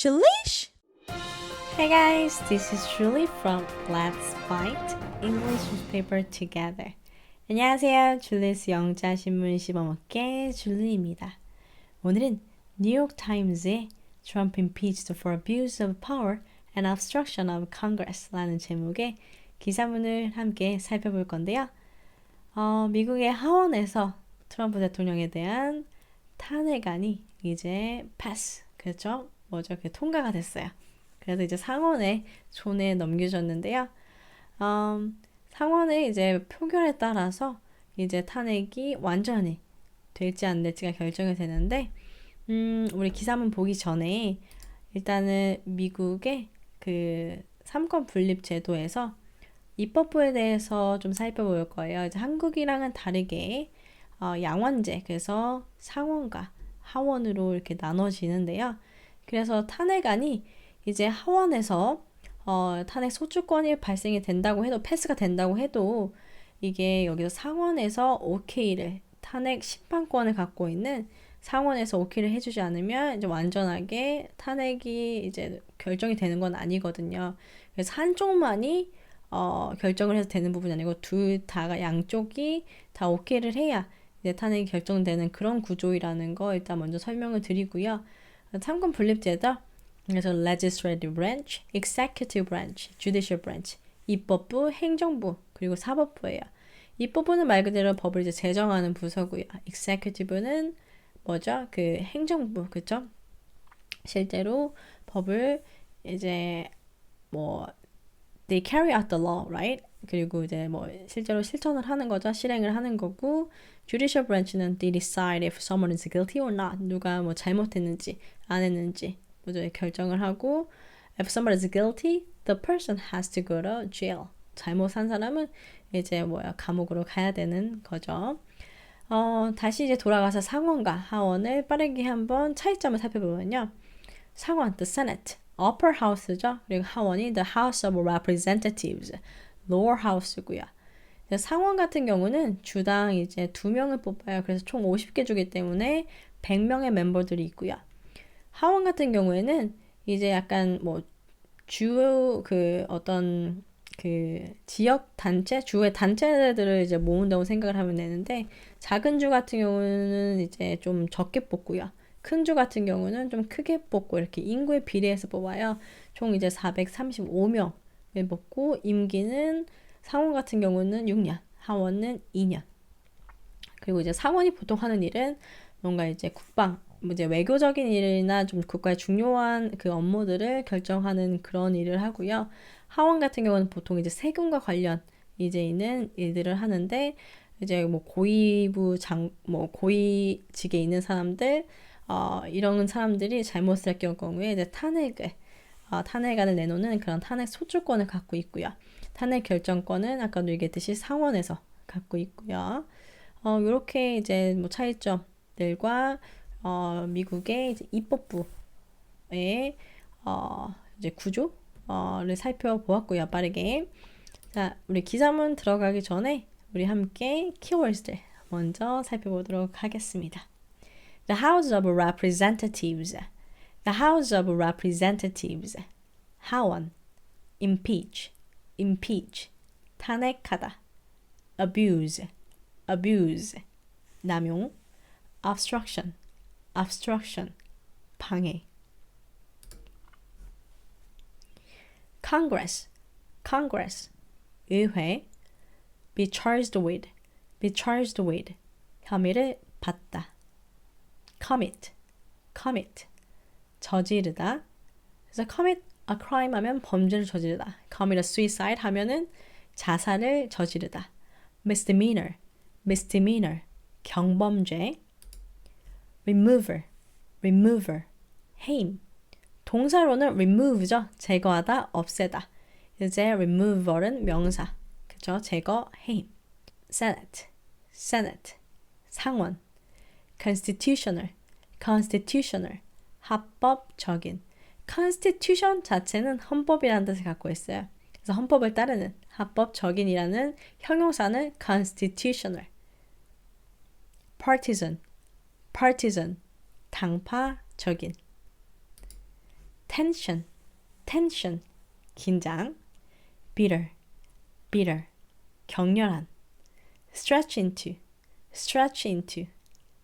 Julish! Hey guys, this is Julie from Let's Fight English Newspaper Together. 안녕하세요. 줄리스 영자신문 씹어먹기의 줄리입니다. 오늘은 뉴욕 타임즈의 Trump impeached for abuse of power and obstruction of Congress라는 제목의 기사문을 함께 살펴볼 건데요. 미국의 하원에서 트럼프 대통령에 대한 탄핵안이 이제 패스, 그렇죠? 통과가 됐어요. 그래서 이제 상원에 손에 넘겨졌는데요. 상원의 이제 표결에 따라서 이제 탄핵이 완전히 될지 안 될지가 결정이 되는데, 우리 기사문 보기 전에 일단은 미국의 그 삼권 분립 제도에서 입법부에 대해서 좀 살펴볼 거예요. 이제 한국이랑은 다르게 양원제, 그래서 상원과 하원으로 이렇게 나눠지는데요. 그래서 탄핵안이 이제 하원에서 탄핵 소추권이 발생이 된다고 해도, 패스가 된다고 해도 이게 여기서 상원에서 오케이를, 탄핵 심판권을 갖고 있는 상원에서 오케이를 해주지 않으면 이제 완전하게 탄핵이 이제 결정이 되는 건 아니거든요. 그래서 한쪽만이 결정을 해서 되는 부분이 아니고 둘 다가, 양쪽이 다 오케이를 해야 이제 탄핵이 결정되는 그런 구조이라는 거 일단 먼저 설명을 드리고요. 삼권 분립제도, 그래서 legislative branch, executive branch, judicial branch, 입법부, 행정부, 그리고 사법부예요. 입법부는 말 그대로 법을 이제 제정하는 부서고요. executive는 뭐죠? 그 행정부, 그렇죠? 실제로 법을 이제 they carry out the law, right? 그리고 이제 실제로 실천을 하는 거죠. 실행을 하는 거고, judicial branch는 they decide if someone is guilty or not. 누가 잘못했는지 안 했는지 결정을 하고, if someone is guilty, the person has to go to jail. 잘못한 사람은 이제 감옥으로 가야 되는 거죠. 다시 이제 돌아가서 상원과 하원을 빠르게 한번 차이점을 살펴보면요. 상원, the Senate, upper house죠. 그리고 하원이 the House of Representatives, lower house고요. 상원 같은 경우는 주당 이제 2명을 뽑아요. 그래서 총 50개 주기 때문에 100명의 멤버들이 있고요. 하원 같은 경우에는 이제 약간 주 지역 단체, 주의 단체들을 이제 모은다고 생각을 하면 되는데, 작은 주 같은 경우는 이제 좀 적게 뽑고요. 큰 주 같은 경우는 좀 크게 뽑고, 이렇게 인구에 비례해서 뽑아요. 총 이제 435명을 뽑고, 임기는 상원 같은 경우는 6년, 하원은 2년. 그리고 이제 상원이 보통 하는 일은 뭔가 이제 국방, 이제 외교적인 일이나 좀 국가의 중요한 그 업무들을 결정하는 그런 일을 하고요. 하원 같은 경우는 보통 이제 세금과 관련 이제 있는 일들을 하는데, 이제 고위직에 있는 사람들, 이런 사람들이 잘못을 했을 경우에 이제 탄핵안을 내놓는 그런 탄핵 소추권을 갖고 있고요. 탄핵 결정권은 아까도 얘기했듯이 상원에서 갖고 있고요. 이렇게 이제 차이점들과 미국의 이제 입법부의 이제 구조를 살펴보았고요. 빠르게. 자, 우리 기사문 들어가기 전에 우리 함께 키워드들 먼저 살펴보도록 하겠습니다. The House of Representatives, the House of Representatives, 하원, impeach, impeach, 탄핵하다, abuse, abuse, 남용, obstruction, obstruction, 방해. Congress, Congress, 의회. Be charged with, be charged with, 혐의를 받다. Commit, commit, 저지르다. 그래서 commit a crime 하면 범죄를 저지르다. Commit a suicide 하면은 자살을 저지르다. Misdemeanor, misdemeanor, 경범죄. Remover, remover, 해임. 동사로는 remove죠. 제거하다, 없애다. 이제 remover은 명사. 그죠? 제거, 해임. Senate, Senate, 상원. Constitutional, constitutional, 합법적인. Constitution 자체는 헌법이라는 뜻을 갖고 있어요. 그래서 헌법을 따르는, 합법적인이라는 형용사는 constitutional. Partisan, partisan, 당파적인. tension, tension, 긴장. bitter, bitter, 격렬한. stretch into, stretch into,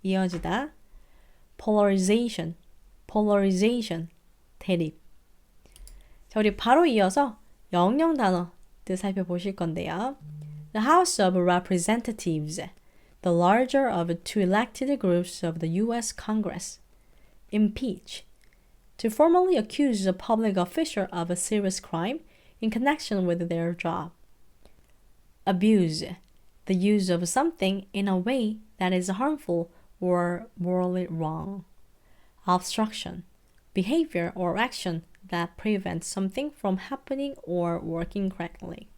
이어지다. polarization, polarization, 대립. 자, 우리 바로 이어서 영영 단어들 살펴보실 건데요. The House of Representatives, the larger of two elected groups of the U.S. Congress. impeach, to formally accuse a public official of a serious crime in connection with their job. abuse, the use of something in a way that is harmful or morally wrong. obstruction, behavior or action that prevents something from happening or working correctly.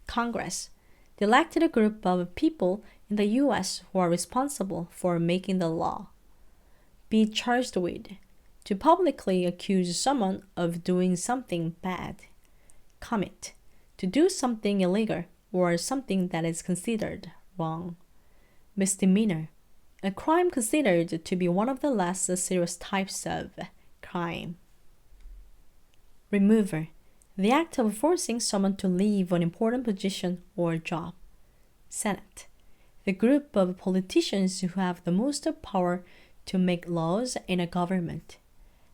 Congress, the elected group of people in the U.S. who are responsible for making the law. Be charged with, to publicly accuse someone of doing something bad. Commit, to do something illegal or something that is considered wrong. Misdemeanor, a crime considered to be one of the less serious types of crime. Remover, the act of forcing someone to leave an important position or job. Senate, the group of politicians who have the most power to make laws in a government.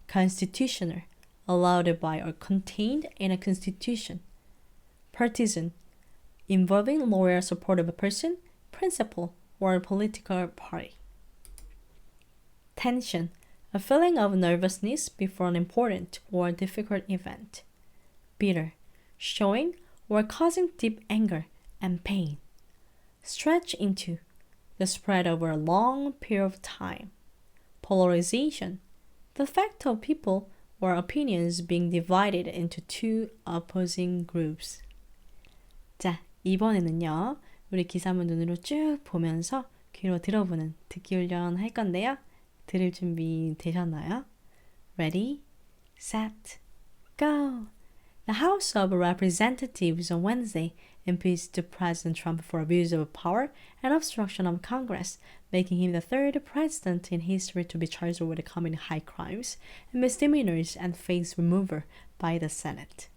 Constitutional, allowed by or contained in a constitution. Partisan, involving loyal support of a person, principle, or a political party. Tension, a feeling of nervousness before an important or difficult event. Bitter, showing or causing deep anger and pain. Stretch into, the spread over a long period of time. Polarization, the fact of people or opinions being divided into two opposing groups. 자, 이번에는요, 우리 기사문 눈으로 쭉 보면서 귀로 들어보는 듣기 훈련 할 건데요. 들을 준비 되셨나요? Ready, set, go! The House of Representatives on Wednesday impeached President Trump for abuse of power and obstruction of Congress, making him the third president in history to be charged with committing high crimes and misdemeanors and face removal by the Senate.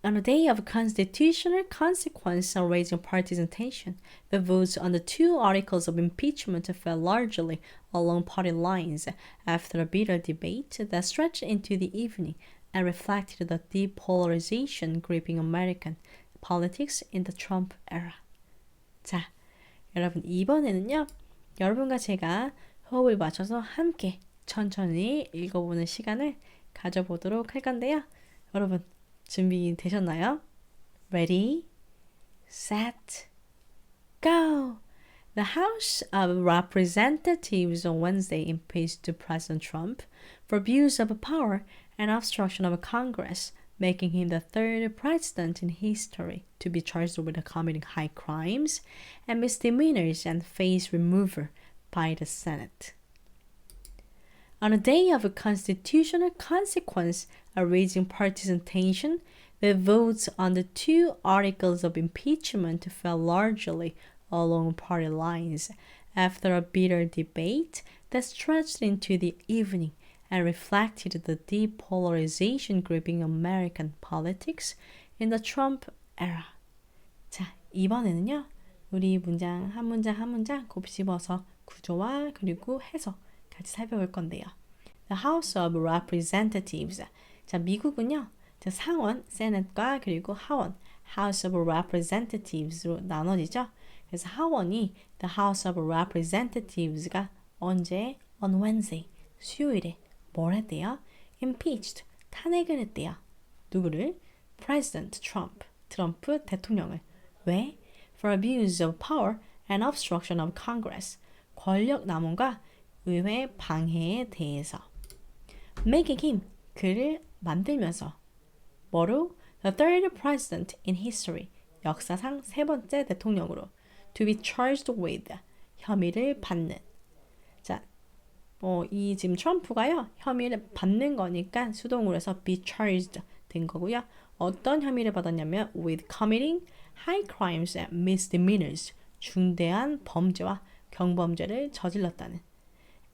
On a day of constitutional consequence and raising partisan tension, the votes on the two articles of impeachment fell largely along party lines after a bitter debate that stretched into the evening and reflected the deep polarization gripping American politics in the Trump era. 자, 여러분 이번에는요, 여러분과 제가 호흡을 맞춰서 함께 천천히 읽어보는 시간을 가져보도록 할 건데요. 여러분 준비되셨나요? Ready, set, go! The House of Representatives on Wednesday impeached President Trump for abuse of power and obstruction of Congress, making him the third president in history to be charged with committing high crimes and misdemeanors and face removal by the Senate. On a day of constitutional consequence raising partisan tension, the votes on the two articles of impeachment fell largely along party lines after a bitter debate that stretched into the evening and reflected the deep polarization gripping American politics in the Trump era. 자, 이번에는요, 우리 문장 한 문장 곱씹어서 구조와 그리고 해석 같이 살펴볼 건데요. The House of Representatives. 자, 미국은요, 상원, Senate과 그리고 하원, House of Representatives로 나눠지죠. 그래서 하원이 The House of Representatives가 언제? On Wednesday, 수요일에 뭘 했대요? Impeached, 탄핵을 했대요. 누구를? President Trump, 트럼프 대통령을. 왜? For abuse of power and obstruction of Congress, 권력 남용과 의회 방해에 대해서. Making him, 그를 만들면서. 뭐로? The third president in history, 역사상 세 번째 대통령으로. To be charged with, 혐의를 받는. 자, 이 지금 트럼프가요, 혐의를 받는 거니까 수동으로 해서 be charged 된 거고요. 어떤 혐의를 받았냐면 with committing high crimes and misdemeanors, 중대한 범죄와 경범죄를 저질렀다는.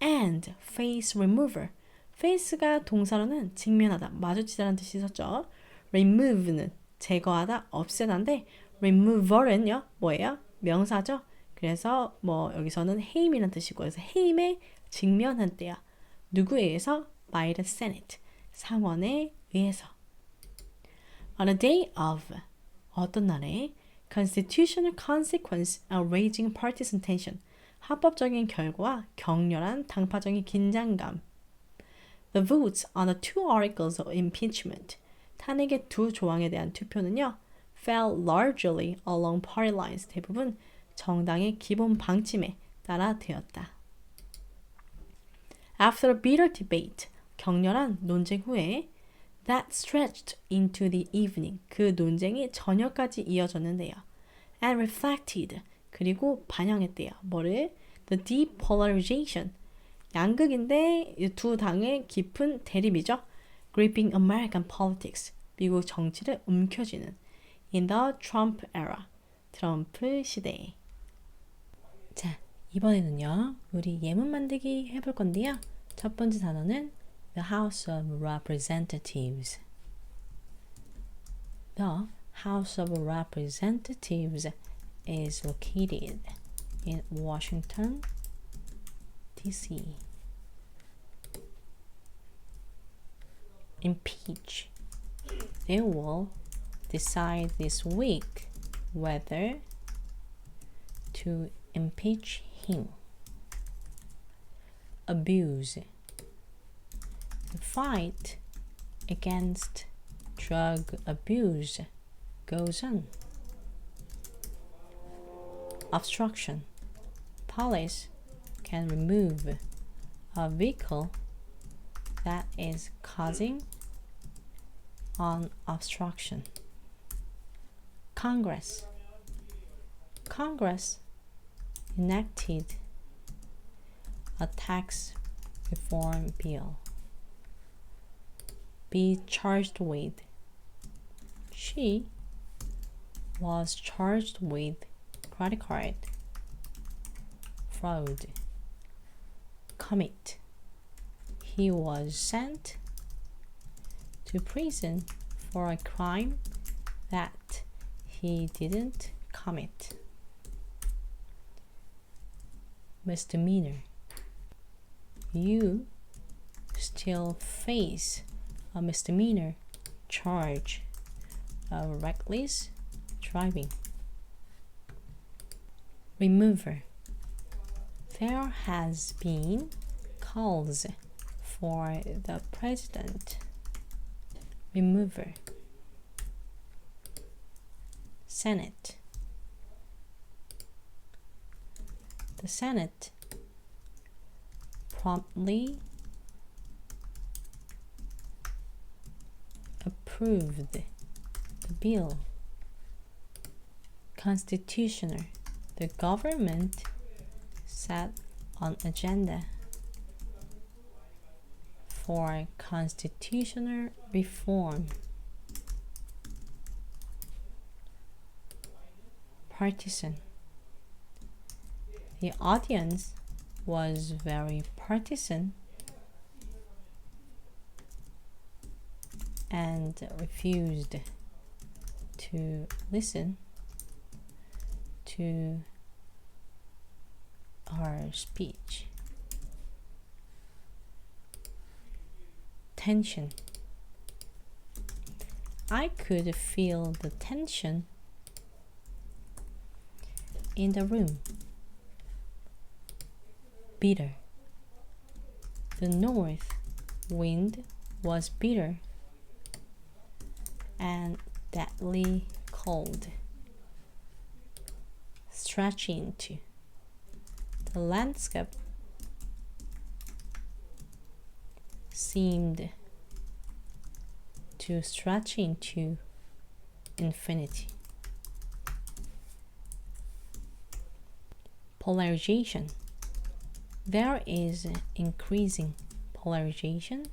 And face removal, face가 동사로는 직면하다, 마주치다라는 뜻이 있었죠. remove는 제거하다, 없애다인데 remover은요 뭐예요? 명사죠. 그래서 뭐 여기서는 해임이라는 뜻이고, 그래서 해임에 직면한대요. 누구에 의해서? by the Senate, 상원에 의해서. On a day of, 어떤 날에 constitutional consequence of raging partisan tension, 합법적인 결과와 격렬한 당파적인 긴장감. The votes on the two articles of impeachment, 탄핵의 두 조항에 대한 투표는요, fell largely along party lines, 대부분 정당의 기본 방침에 따라 되었다. After a bitter debate, 격렬한 논쟁 후에 that stretched into the evening, 그 논쟁이 저녁까지 이어졌는데요. And reflected, 그리고 반영했대요. 뭐를? The deep polarization, 양극인데 이 두 당의 깊은 대립이죠. Gripping American politics, 미국 정치를 움켜쥐는 in the Trump era, 트럼프 시대에. 자, 이번에는요, 우리 예문 만들기 해볼 건데요. 첫 번째 단어는 The House of Representatives. The House of Representatives is located in Washington, D.C. Impeach. They will decide this week whether to impeach him. Abuse. The fight against drug abuse goes on. Obstruction. Police can remove a vehicle that is causing an obstruction. Congress. Congress enacted a tax reform bill. Be charged with. She was charged with credit card fraud. Commit. He was sent to prison for a crime that he didn't commit. Misdemeanor. You still face a misdemeanor charge of reckless driving. Remover. There has been calls for the president. Remover. Senate. The Senate promptly approved the bill. Constitutional. The government set an agenda for constitutional reform. Partisan. The audience was very partisan and refused to listen to her speech. Tension. I could feel the tension in the room. Bitter. The north wind was bitter and deadly cold. Stretch into. The landscape seemed to stretch into infinity. Polarization. There is increasing polarization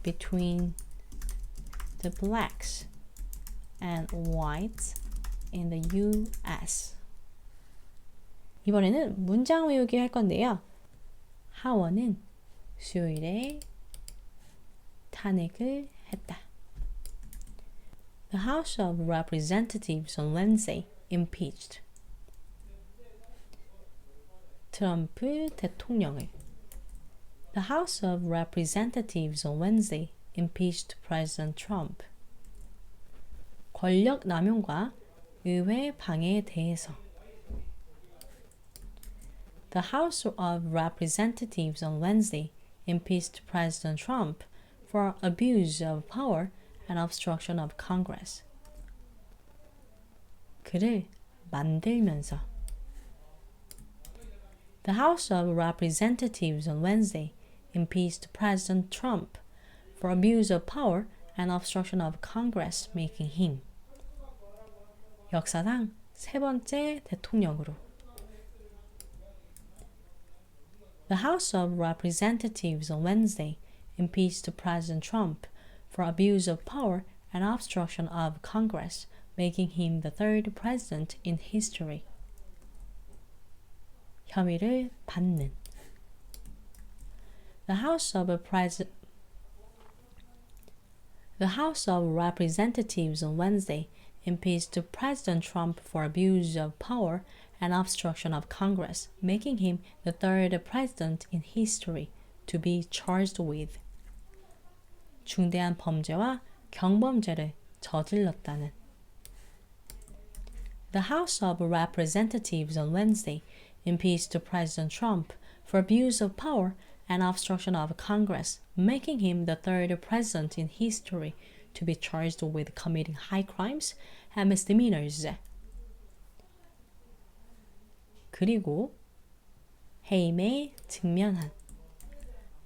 between the blacks and whites in the U.S. 이번에는 문장 외우기 할 건데요. 하원은 수요일에 탄핵을 했다. The House of Representatives on Wednesday impeached. 트럼프 대통령을. The House of Representatives on Wednesday impeached President Trump. 권력 남용과 의회 방해에 대해서. The House of Representatives on Wednesday impeached President Trump for abuse of power and obstruction of Congress. 그를 만들면서. The House of Representatives on Wednesday impeached President Trump for abuse of power and obstruction of Congress, making him 역사상 세 번째 대통령으로. The House of Representatives on Wednesday impeached President Trump for abuse of power and obstruction of Congress, making him the third president in history. 혐의를 받는. The House of Representatives on Wednesday impeached President Trump for abuse of power and obstruction of Congress, making him the third president in history to be charged with 중대한 범죄와 경범죄를 저질렀다는. The House of Representatives on Wednesday impeached President Trump for abuse of power and obstruction of Congress, making him the third president in history to be charged with committing high crimes and misdemeanors. 그리고 해임에 직면한.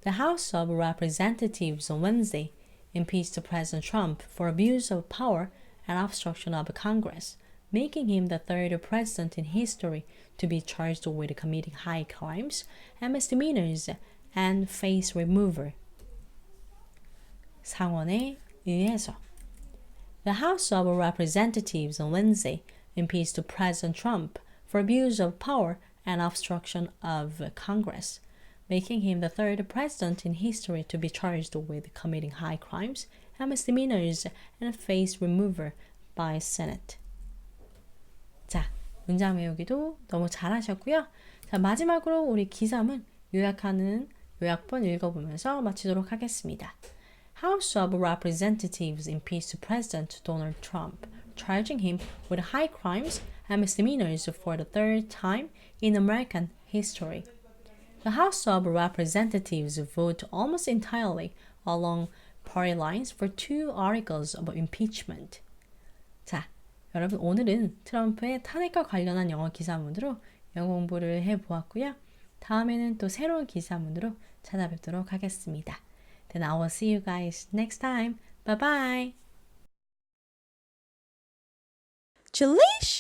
The House of Representatives on Wednesday impeached President Trump for abuse of power and obstruction of Congress, making him the third president in history to be charged with committing high crimes and misdemeanors and face removal. 상원에 의해서. The House of Representatives on Wednesday impeached President Trump for abuse of power and obstruction of Congress, making him the third president in history to be charged with committing high crimes and misdemeanors and face removal by Senate. 자, 문장 외우기도 너무 잘하셨고요. 자, 마지막으로 우리 기사문 요약하는 요약본 읽어보면서 마치도록 하겠습니다. House of Representatives impeached President Donald Trump, charging him with high crimes and misdemeanors for the third time in American history. The House of Representatives voted almost entirely along party lines for two articles of impeachment. 자, 여러분 오늘은 트럼프의 탄핵과 관련한 영어 기사문으로 영어 공부를 해보았고요. 다음에는 또 새로운 기사문으로 찾아뵙도록 하겠습니다. Then I will see you guys next time. Bye bye. Julish!